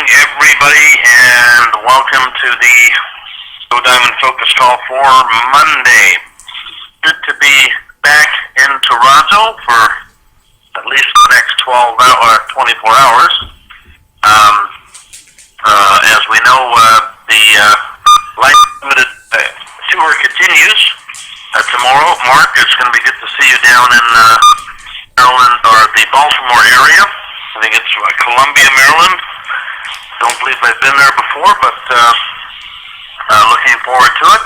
everybody, and welcome to the Go Diamond Focus Call for Monday. Good to be back in Toronto for at least the next 24 hours. As we know, the Light Limited tour continues. Tomorrow, Mark, it's going to be good to see you down in Maryland, or the Baltimore area. I think it's Columbia, Maryland. Don't believe I've been there before, but looking forward to it.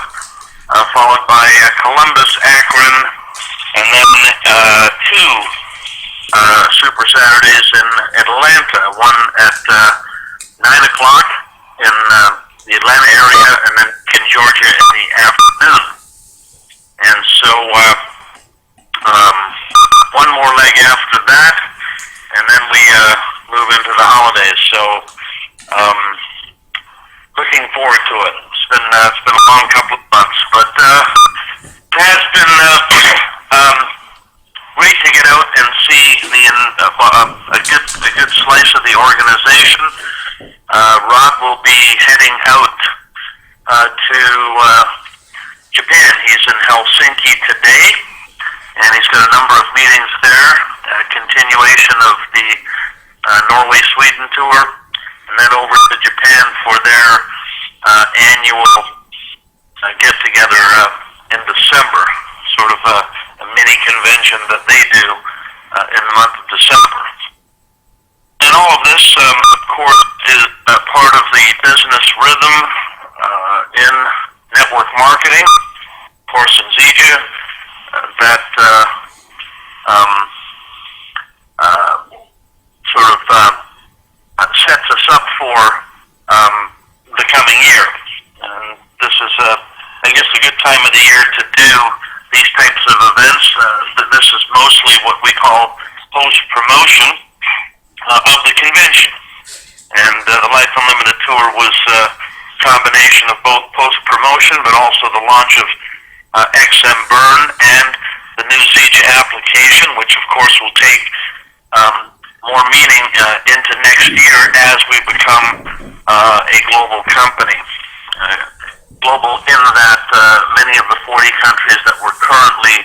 Followed by Columbus, Akron, and then two Super Saturdays in Atlanta. One at 9 o'clock in the Atlanta area, and then in Georgia in the afternoon. And so one more leg after that, and then we move into the holidays. So looking forward to it. It's been a long couple of months, but it has been great to get out and see a good slice of the organization. Rod will be heading out to Japan. He's in Helsinki today, and he's got a number of meetings there. A continuation of the Norway-Sweden tour, and then over to Japan for their annual get-together in December, sort of a mini convention that they do in the month of December. And all of this, of course, is part of the business rhythm in network marketing. Of course, in Zija, that sets us up for the coming year. And this is, I guess, a good time of the year to do these types of events. This is mostly what we call post-promotion of the convention. And the Life Unlimited Tour was a combination of both post-promotion, but also the launch of XM Burn and the new Zija application, which of course will take more meaning into next year as we become a global company. Global in that many of the 40 countries that we're currently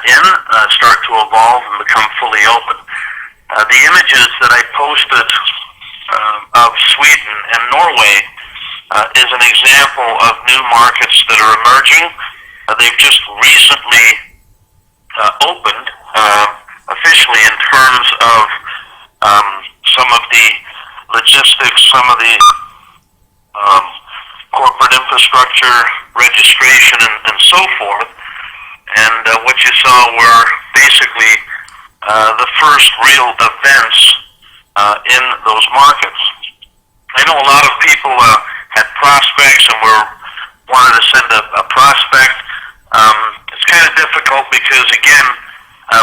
in start to evolve and become fully open. The images that I posted of Sweden and Norway is an example of new markets that are emerging. They've just recently opened officially in terms of some of the logistics, some of the corporate infrastructure, registration, and so forth. And what you saw were basically the first real events in those markets. I know a lot of people had prospects and wanted to send a prospect. It's kind of difficult because, again,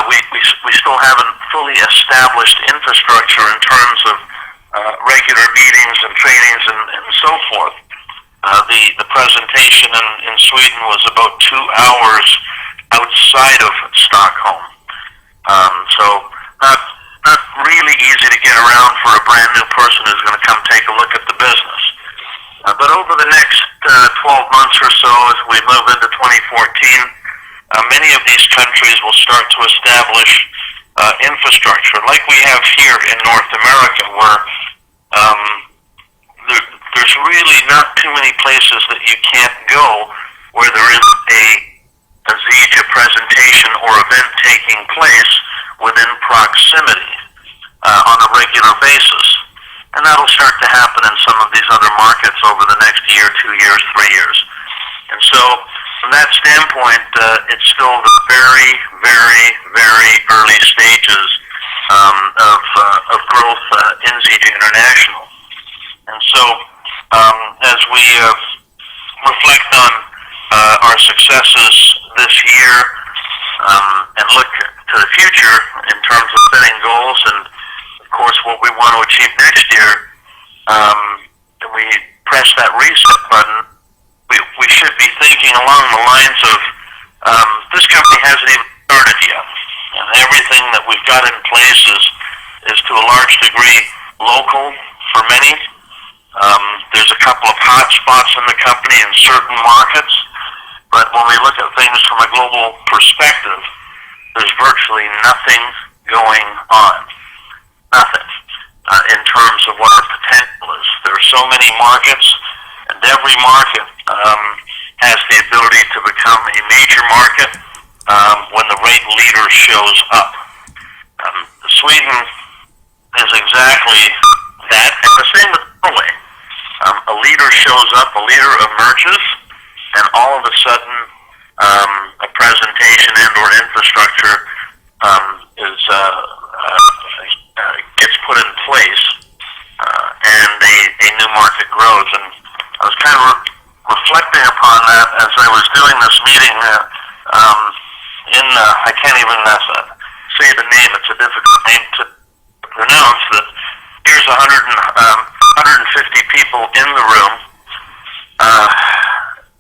we still haven't fully established infrastructure in terms of regular meetings and trainings and so forth. The presentation in Sweden was about 2 hours outside of Stockholm. So not really easy to get around for a brand new person who's going to come take a look at the business. But over the next 12 months or so, as we move into 2014, many of these countries will start to establish infrastructure, like we have here in North America, where there's really not too many places that you can't go where there is a Zija presentation or event taking place within proximity on a regular basis. And that'll start to happen in some of these other markets over the next year, 2 years, 3 years. And so, from that standpoint, it's still the very, very, very early stages of growth in Zija International. And so, as we reflect on our successes this year and look to the future in terms of setting goals and, of course, what we want to achieve next year, and we press that reset button, we should be thinking along the lines of this company hasn't even started yet. And everything that we've got in place is to a large degree local for many, There's a couple of hot spots in the company in certain markets, but when we look at things from a global perspective, there's virtually nothing going on. Nothing. In terms of what our potential is. There are so many markets, and every market has the ability to become a major market when the right leader shows up. Sweden is exactly that, and the same with Norway. A leader shows up, a leader emerges, and all of a sudden a presentation and or infrastructure is gets put in place, and a new market grows. And I was kind of reflecting upon that as I was doing this meeting I can't even say the name, it's a difficult name to pronounce, that here's 150 people in the room,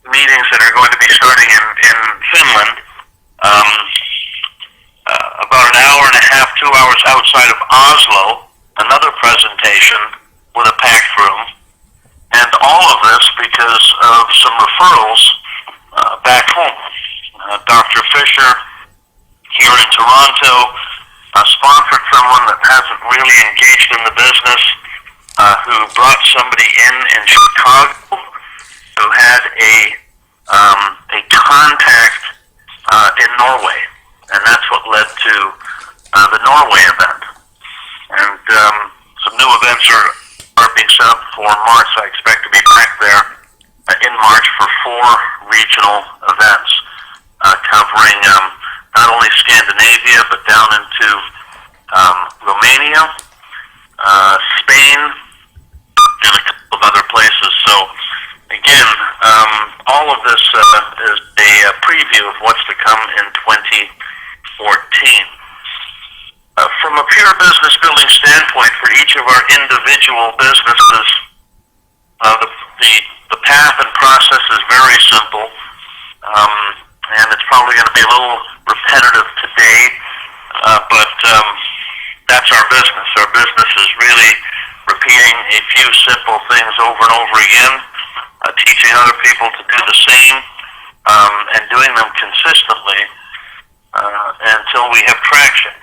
meetings that are going to be starting in Finland, about an hour and a half, 2 hours outside of Oslo, another presentation with a packed room, and all of this because of some referrals back home. Dr. Fisher here in Toronto sponsored someone that hasn't really engaged in the business, who brought somebody in Chicago who had a contact in Norway, and that's what led to the Norway event. And some new events are being set up for March. I expect to be back there in March for 4 regional events covering not only Scandinavia but down into Romania, Spain, and a couple of other places. So again, all of this is a preview of what's to come in 2014. From a pure business building standpoint, for each of our individual businesses, the path and process is very simple, and it's probably going to be a little repetitive today, but that's our business. Our business is really repeating a few simple things over and over again, teaching other people to do the same, and doing them consistently until we have traction.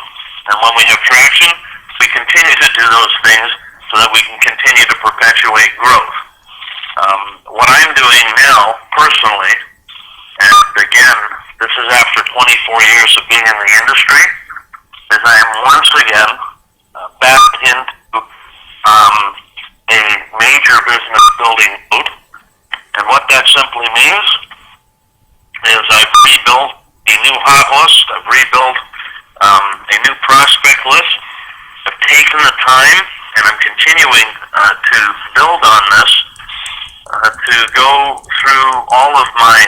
And when we have traction, we continue to do those things so that we can continue to perpetuate growth. What I'm doing now, personally, and again, this is after 24 years of being in the industry, is I am once again back into a major business building mode. And what that simply means is I've rebuilt a new hot list, I've rebuilt a new prospect list. I've taken the time, and I'm continuing to build on this, to go through all of my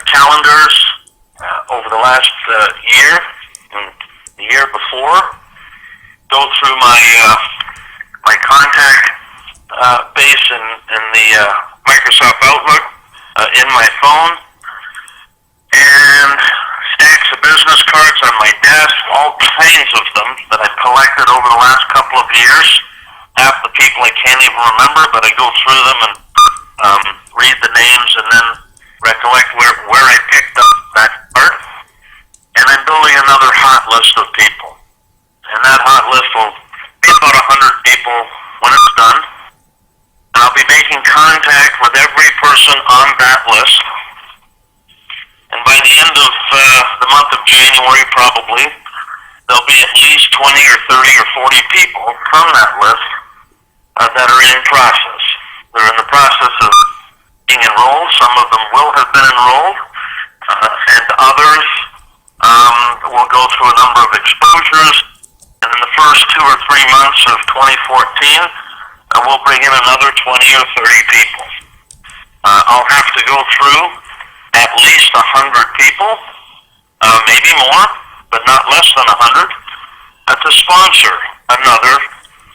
calendars over the last year and the year before, go through my contact base in the Microsoft Outlook in my phone, and stacks of business cards on my desk, all kinds of them that I've collected over the last couple of years. Half the people I can't even remember, but I go through them and read the names and then recollect where I picked up that card. And I'm building another hot list of people. And that hot list will be about 100 people when it's done. And I'll be making contact with every person on that list. And by the end of the month of January, probably, there'll be at least 20 or 30 or 40 people from that list that are in process. They're in the process of being enrolled. Some of them will have been enrolled, and others will go through a number of exposures. And in the first 2 or 3 months of 2014, we'll bring in another 20 or 30 people. I'll have to go through at least 100 people, maybe more, but not less than 100, to sponsor another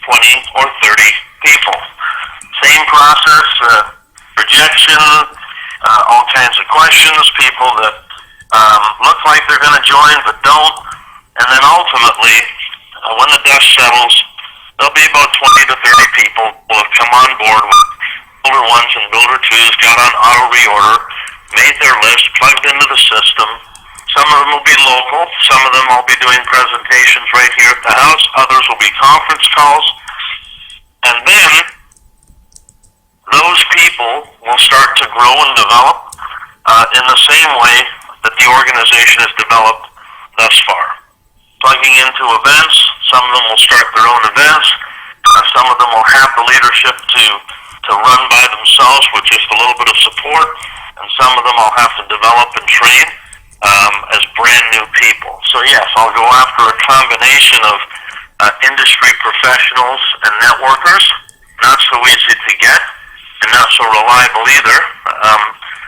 20 or 30 people. Same process, rejection, all kinds of questions, people that look like they're going to join but don't, and then ultimately, when the dust settles, there'll be about 20 to 30 people will have come on board with Builder 1s and Builder 2s, got on auto reorder, made their list, plugged into the system. Some of them will be local. Some of them I'll be doing presentations right here at the house. Others will be conference calls. And then those people will start to grow and develop in the same way that the organization has developed thus far. Plugging into events, some of them will start their own events. Some of them will have the leadership to run by themselves with just a little bit of support. And some of them I'll have to develop and train as brand new people. So yes, I'll go after a combination of industry professionals and networkers. Not so easy to get and not so reliable either.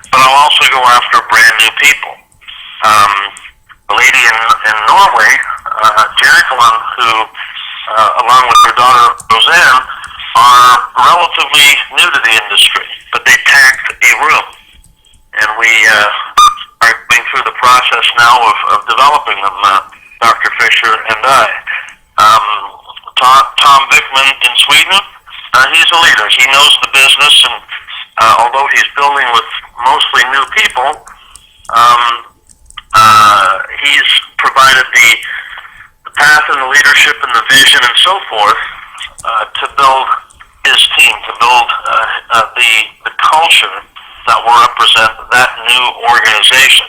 But I'll also go after brand new people. A lady in Norway, Jacqueline, who along with her daughter Roseanne, are relatively new to the industry, but they packed a room. And we are going through the process now of developing them, Dr. Fisher and I. Tom Vickman in Sweden, he's a leader. He knows the business, and although he's building with mostly new people, he's provided the path and the leadership and the vision and so forth to build his team, to build the culture that will represent that new organization.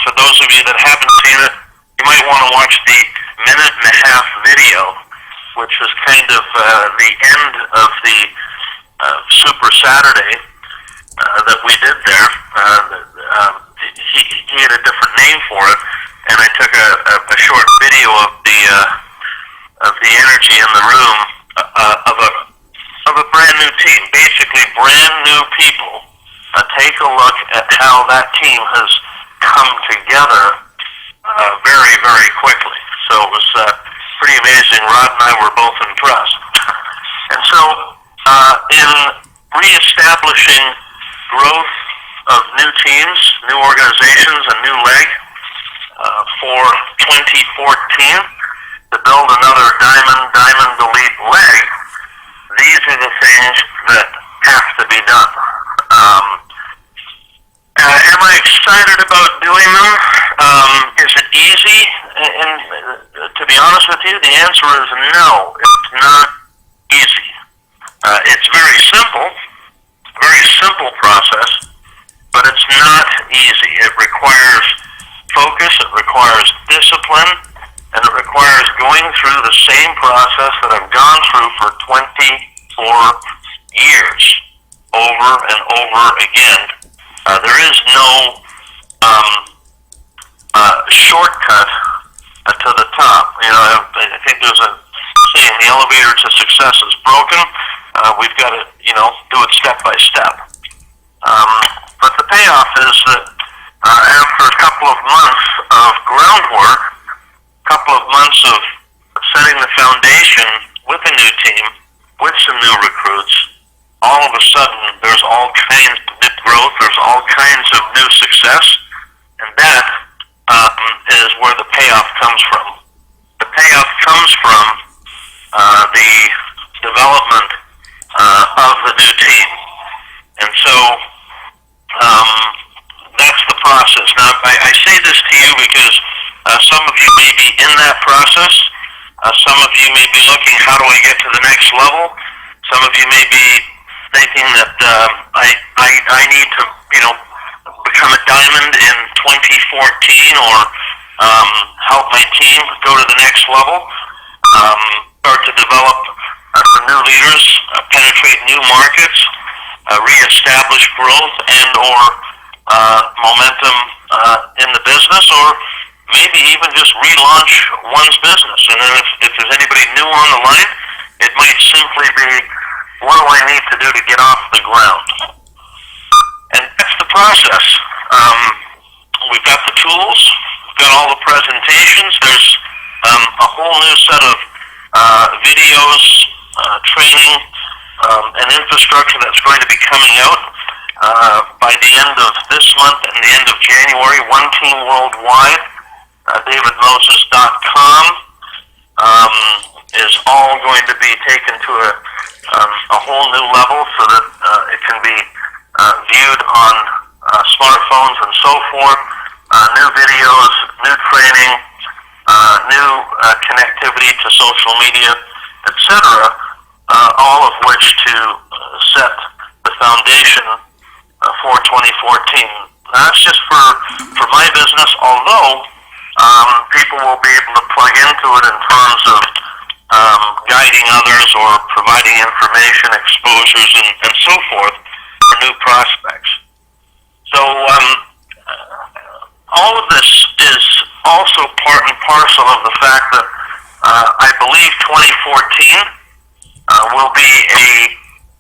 For those of you that haven't seen it, you might want to watch the 1.5-minute video, which was kind of the end of the Super Saturday that we did there. He had a different name for it, and I took a short video of the energy in the room of a brand new team, basically brand new people. Take a look at how that team has come together very, very quickly. So it was pretty amazing. Rod and I were both impressed. And so in reestablishing growth of new teams, new organizations, a new leg for 2014 to build another Diamond Elite leg, these are the things that have to be done. Am I excited about doing them? Is it easy? And to be honest with you, the answer is no. It's not easy. It's very simple process, but it's not easy. It requires focus, it requires discipline, and it requires going through the same process that I've gone through for 24 years, over and over again. There is no shortcut to the top. You know, I think there's a saying, the elevator to success is broken. We've got to, do it step by step. But the payoff is that after a couple of months of groundwork, a couple of months of setting the foundation with a new team, with some new recruits, all of a sudden there's all kinds of new growth, there's all kinds of new success, and that is where the payoff comes from. The payoff comes from the development of the new team. And so that's the process. Now, I say this to you because some of you may be in that process. Some of you may be looking, how do I get to the next level? Some of you may be thinking that I need to, become a diamond in 2014 or help my team go to the next level, start to develop some new leaders, penetrate new markets, reestablish growth and or momentum in the business, or maybe even just relaunch one's business. And then if there's anybody new on the line, it might simply be, what do I need to do to get off the ground? And that's the process. We've got the tools, we've got all the presentations, there's a whole new set of videos, training, and infrastructure that's going to be coming out by the end of this month and the end of January. One Team Worldwide, DavidMoses.com is all going to be taken to a whole new level so that it can be viewed on smartphones and so forth. New videos, new training, new connectivity to social media, etc. All of which to set the foundation for 2014. That's just for my business, although people will be able to plug into it in terms of guiding others or providing information, exposures, and so forth for new prospects. So all of this is also part and parcel of the fact that I believe 2014 will be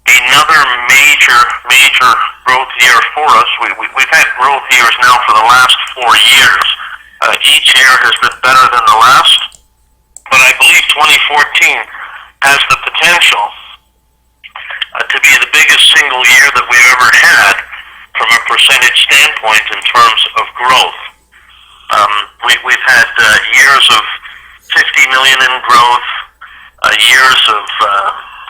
another major growth year for us. We've had growth years now for the last 4 years. Each year has been better than the last, but I believe 2014 has the potential to be the biggest single year that we've ever had from a percentage standpoint in terms of growth. We've had years of 50 million in growth, years of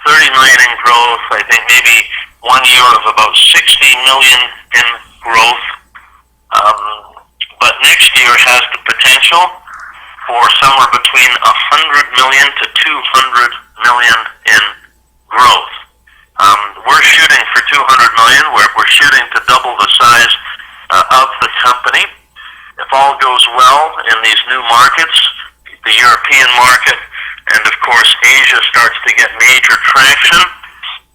30 million in growth, I think maybe 1 year of about 60 million in growth. But next year has the potential for somewhere between 100 million to 200 million in growth. We're shooting for 200 million. We're shooting to double the size of the company. If all goes well in these new markets, the European market, and of course Asia starts to get major traction,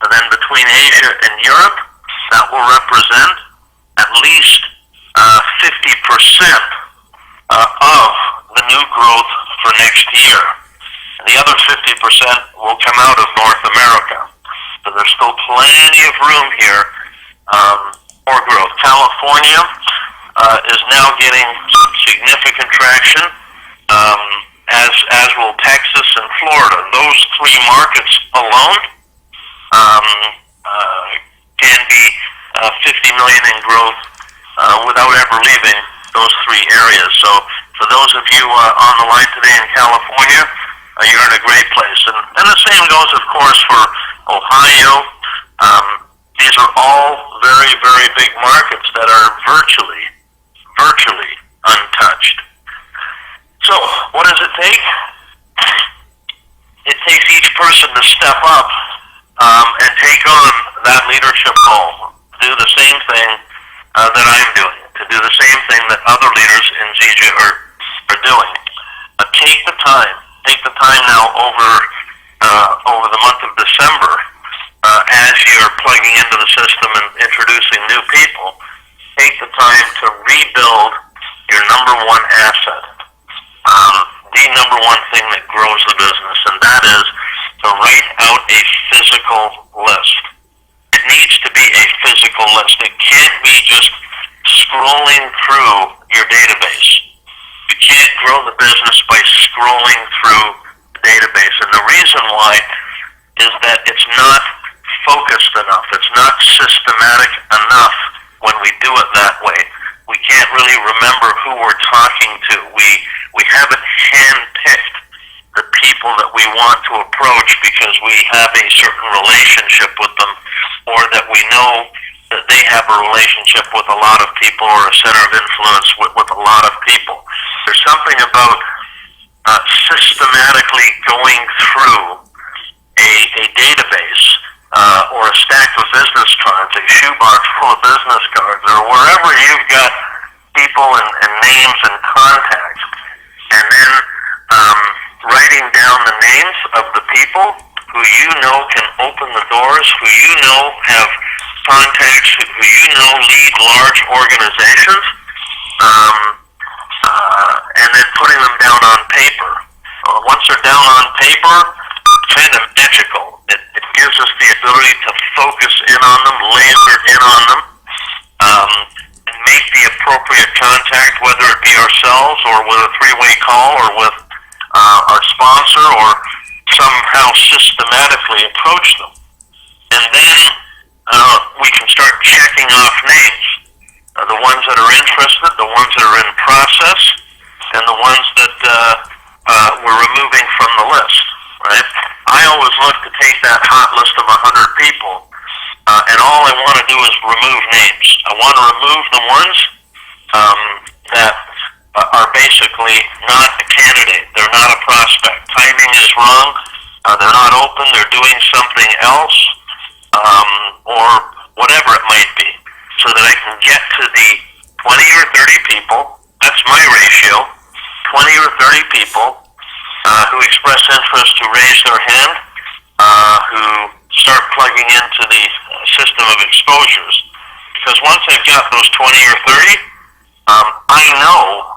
and then between Asia and Europe, that will represent at least 50% of the new growth for next year. And the other 50% will come out of North America. So there's still plenty of room here for growth. California is now getting significant traction, as will Texas and Florida. Those three markets alone can be 50 million in growth without ever leaving those three areas. So for those of you on the line today in California, you're in a great place. And the same goes, of course, for Ohio. These are all very, very big markets that are virtually untouched. So what does it take? It takes each person to step up and take on that leadership role, do the same thing that I'm doing, to do the same thing that other leaders in ZJ are doing. Take the time now over the month of December as you're plugging into the system and introducing new people. Take the time to rebuild your number one asset, the number one thing that grows the business, and that is to write out a physical list. It needs to be a physical list. It can't be just scrolling through your database. You can't grow the business by scrolling through the database. And the reason why is that it's not focused enough. It's not systematic enough when we do it that way. We can't really remember who we're talking to. We haven't handpicked the people that we want to approach because we have a certain relationship with them, or that we know that they have a relationship with a lot of people, or a center of influence with a lot of people. There's something about systematically going through a database or a stack of business cards, a shoebox full of business cards, or wherever you've got people and names and contacts, and then writing down the names of the people who you know can open the doors, who you know have contacts, who you know lead large organizations, and then putting them down on paper. Once they're down on paper, it's kind of magical. It gives us the ability to focus in on them, laser in on them, and make the appropriate contact, whether it be ourselves or with a three-way call or with our sponsor, or somehow systematically approach them. And then we can start checking off names. The ones that are interested, the ones that are in process, and the ones that we're removing from the list, right? I always look to take that hot list of 100 people, and all I want to do is remove names. I want to remove the ones that are basically not a candidate. They're not a prospect. Timing is wrong. They're not open. They're doing something else, or whatever it might be, so that I can get to the 20 or 30 people. That's my ratio. 20 or 30 people who express interest, who raise their hand, who start plugging into the system of exposures. Because once I've got those 20 or 30, I know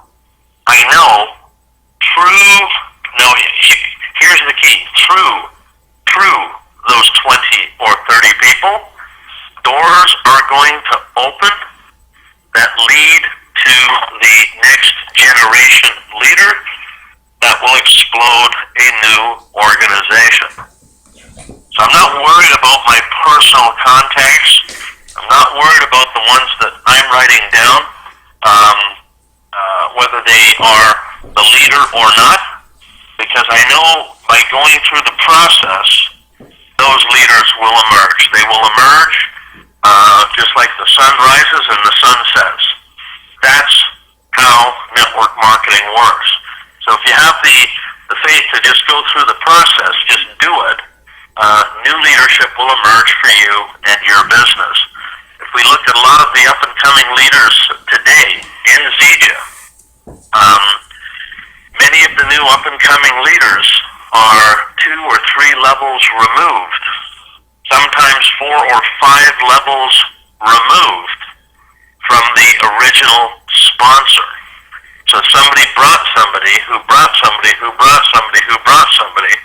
here's the key, through those 20 or 30 people, doors are going to open that lead to the next generation leader that will explode a new organization. So I'm not worried about my personal contacts. I'm not worried about the ones that I'm writing down, whether they are the leader or not, because I know by going through the process, those leaders will emerge. They will emerge just like the sun rises and the sun sets. That's how network marketing works. So if you have the faith to just go through the process, just do it, new leadership will emerge for you and your business. If we look at a lot of the up-and-coming leaders today in Zija, many of the new up-and-coming leaders are 2 or 3 levels removed, sometimes 4 or 5 levels removed from the original sponsor. So somebody brought somebody who brought somebody who brought somebody who brought somebody,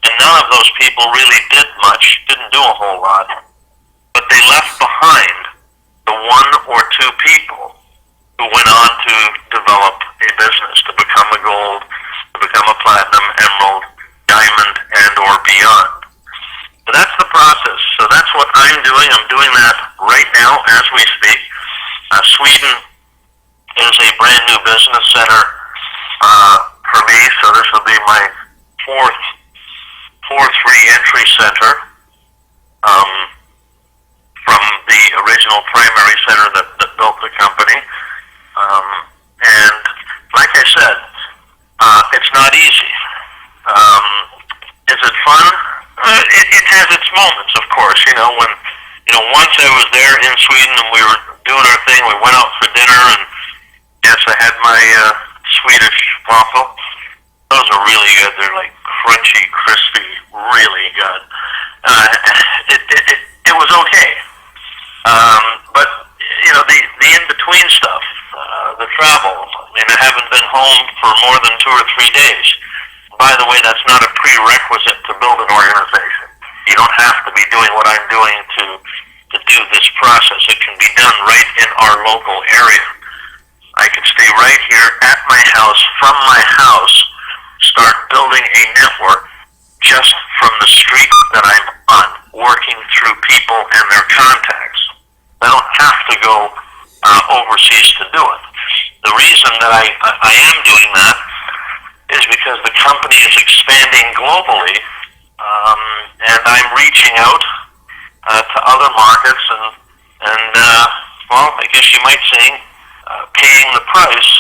and none of those people really did much, didn't do a whole lot, but they left behind the 1 or 2 people who went on to develop a business, to become a gold, to become a platinum, emerald, diamond, and or beyond. So that's the process. So that's what I'm doing. I'm doing that right now as we speak. Sweden is a brand new business center for me, so this will be my fourth re-entry center from the original primary center that built the company. And like I said, it's not easy. Is it fun? It has its moments, of course. Once I was there in Sweden and we were doing our thing, we went out for dinner, and yes, I had my Swedish waffle. Those are really good. They're like crunchy, crispy, really good. It was okay. But the in-between stuff, the travel. I haven't been home for more than 2 or 3 days. By the way, that's not a prerequisite to build an organization. You don't have to be doing what I'm doing to do this process. It can be done right in our local area. I can stay right here at my house, from my house, start building a network just from the street that I'm on, working through people and their contacts. I don't have to go overseas to do it. The reason that I am doing that is because the company is expanding globally, and I'm reaching out to other markets and well, I guess you might say, paying the price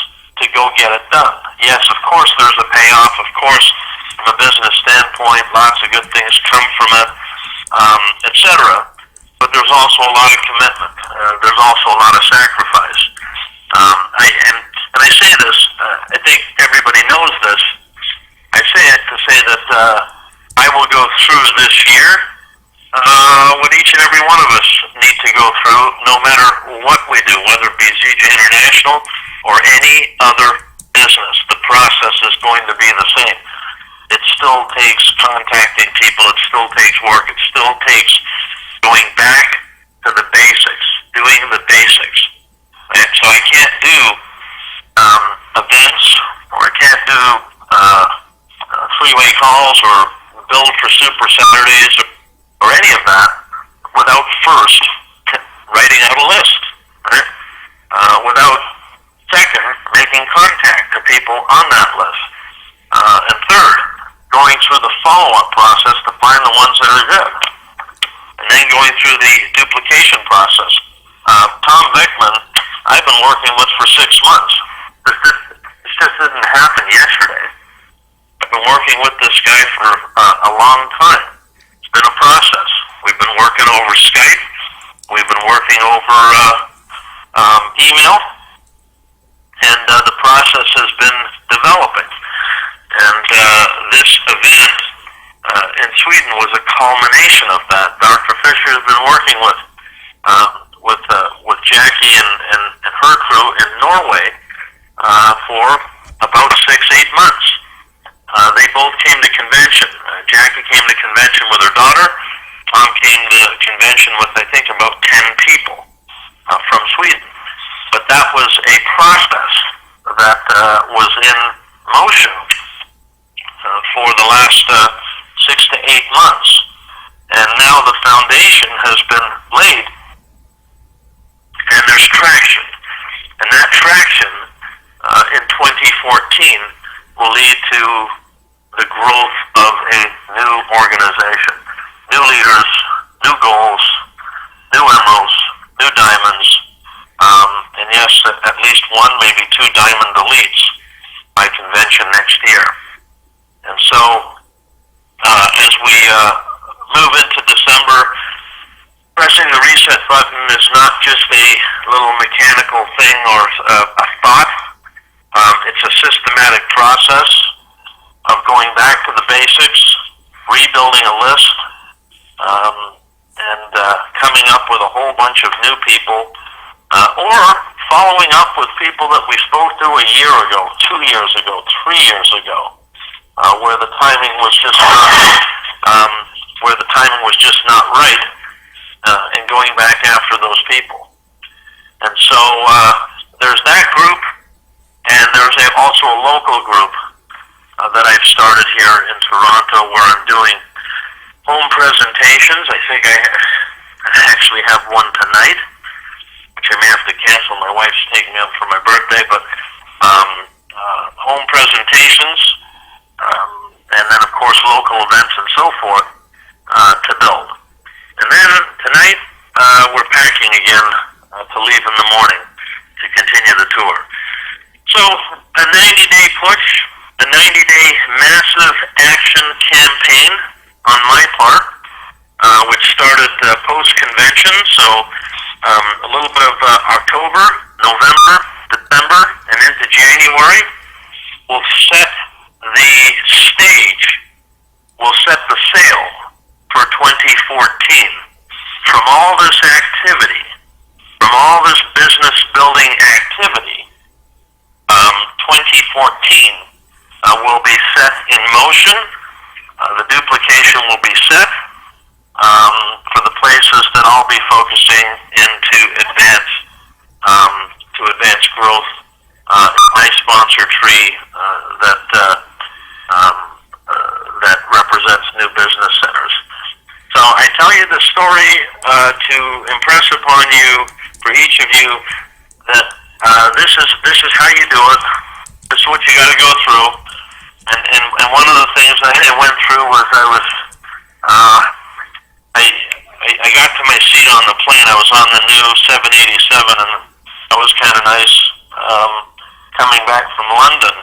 to go get it done. Yes, of course there's a payoff. Of course, from a business standpoint, lots of good things come from it, etc. But there's also a lot of commitment. There's also a lot of sacrifice. And I say this, I think everybody knows this. I say it to say that I will go through this year what each and every one of us need to go through, no matter what we do, whether it be Zija International or any other business. The process is going to be the same. It still takes contacting people. It still takes work. It still takes going back to the basics, doing the basics. And so I can't do events, or I can't do three-way calls or build for Super Saturdays or any of that without first writing out a list, right? Without second making contact to people on that list. And third, going through the follow-up process to find the ones that months. This just didn't happen yesterday. I've been working with this guy for a long time. It's been a process. We've been working over Skype. We've been working over email. And the process has been developing. And this event in Sweden was a culmination of that. Dr. Fisher has been working with Jackie and her crew in Norway for about 6-8 months. They both came to convention. Jackie came to convention with her daughter. Tom came to convention with, I think, about 10 people from Sweden. But that was a process that was in motion for the last 6 to 8 months. And now the foundation has been laid. And there's traction. And that traction in 2014 will lead to the growth of a new organization. New leaders, new goals, new emeralds, new diamonds, and yes, at least one, maybe 2 diamond elites by convention next year. And so, as we move into December, pressing the reset button is not just a little mechanical thing or a thought. It's a systematic process of going back to the basics, rebuilding a list, and coming up with a whole bunch of new people, or following up with people that we spoke to a year ago, 2 years ago, 3 years ago, where the timing was just not right, and going back after those people. And so there's that group, and there's also a local group that I've started here in Toronto where I'm doing home presentations. I think I actually have one tonight, which I may have to cancel. My wife's taking me up for my birthday, but home presentations, and then of course local events and so forth to build. And then tonight we're packing again to leave in the morning to continue the tour. So a 90-day push, a 90-day massive action campaign on my part, which started post-convention, so a little bit of October, November, December, and into January will set the stage, will set the sail for 2014. From all this activity, from all this business building activity, 2014 will be set in motion. The duplication will be set for the places that I'll be focusing in to advance growth in my sponsor tree that represents new business centers. So I tell you the story to impress upon you, for each of you, that this is how you do it. This is what you got to go through. And one of the things I went through was I got to my seat on the plane. I was on the new 787, and that was kind of nice coming back from London.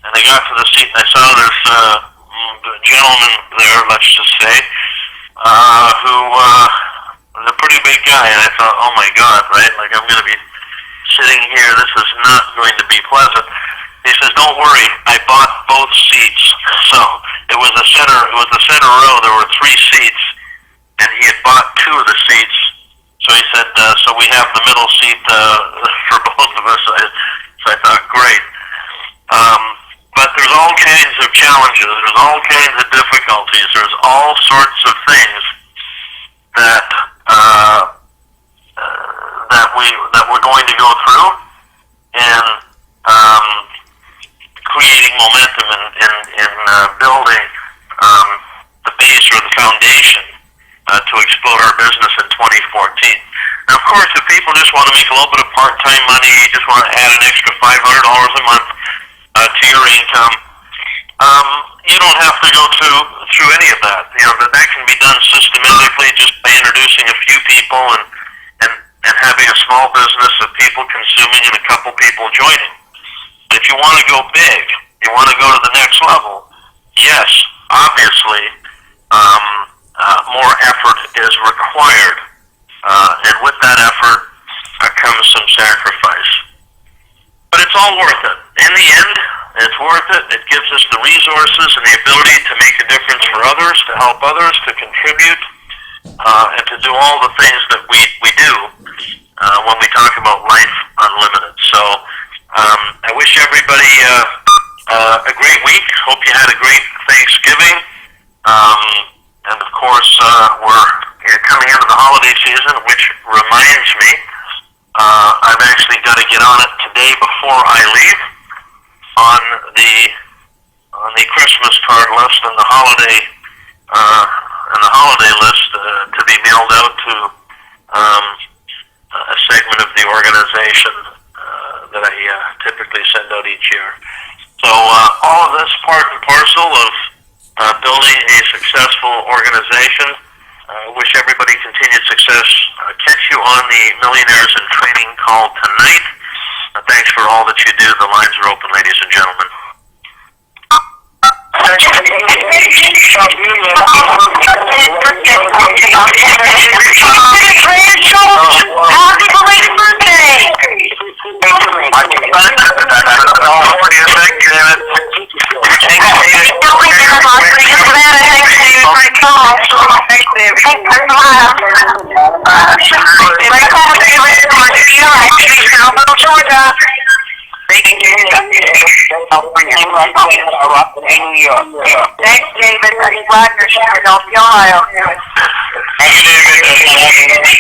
And I got to the seat, and I saw this gentleman there, let's just say, who was a pretty big guy. And I thought, oh my God, right? Like, I'm going to be sitting here. This is not going to be pleasant. He says, "Don't worry, I bought both seats." So it was the center row. There were 3 seats, and he had bought 2 of the seats. So he said, "So we have the middle seat for both of us." So I thought, great. But there's all kinds of challenges. There's all kinds of difficulties. There's all sorts of things that we're going to go through, and creating momentum in building the base or the foundation to explode our business in 2014. Now, of course, if people just want to make a little bit of part-time money, you just want to add an extra $500 a month to your income, you don't have to go through any of that. You know, that can be done systematically just by introducing a few people and and having a small business of people consuming and a couple people joining. If you want to go big, you want to go to the next level, yes, obviously, more effort is required. And with that effort comes some sacrifice. But it's all worth it. In the end, it's worth it. It gives us the resources and the ability to make a difference for others, to help others, to contribute, and to do all the things that we do when we talk about Life Unlimited. So I wish everybody a great week. Hope you had a great Thanksgiving. And of course, we're coming into the holiday season, which reminds me, I've actually got to get on it today before I leave on the Christmas card list and the holiday list to be mailed out to a segment of the organization that I typically send out each year. So all of this part and parcel of building a successful organization. Wish everybody continued success. Catch you on the Millionaires in Training call tonight. Thanks for all that you do. The lines are open, ladies and gentlemen. Happy belated birthday! Thanks, David. I'm glad you're here in Ohio. Thank you, David.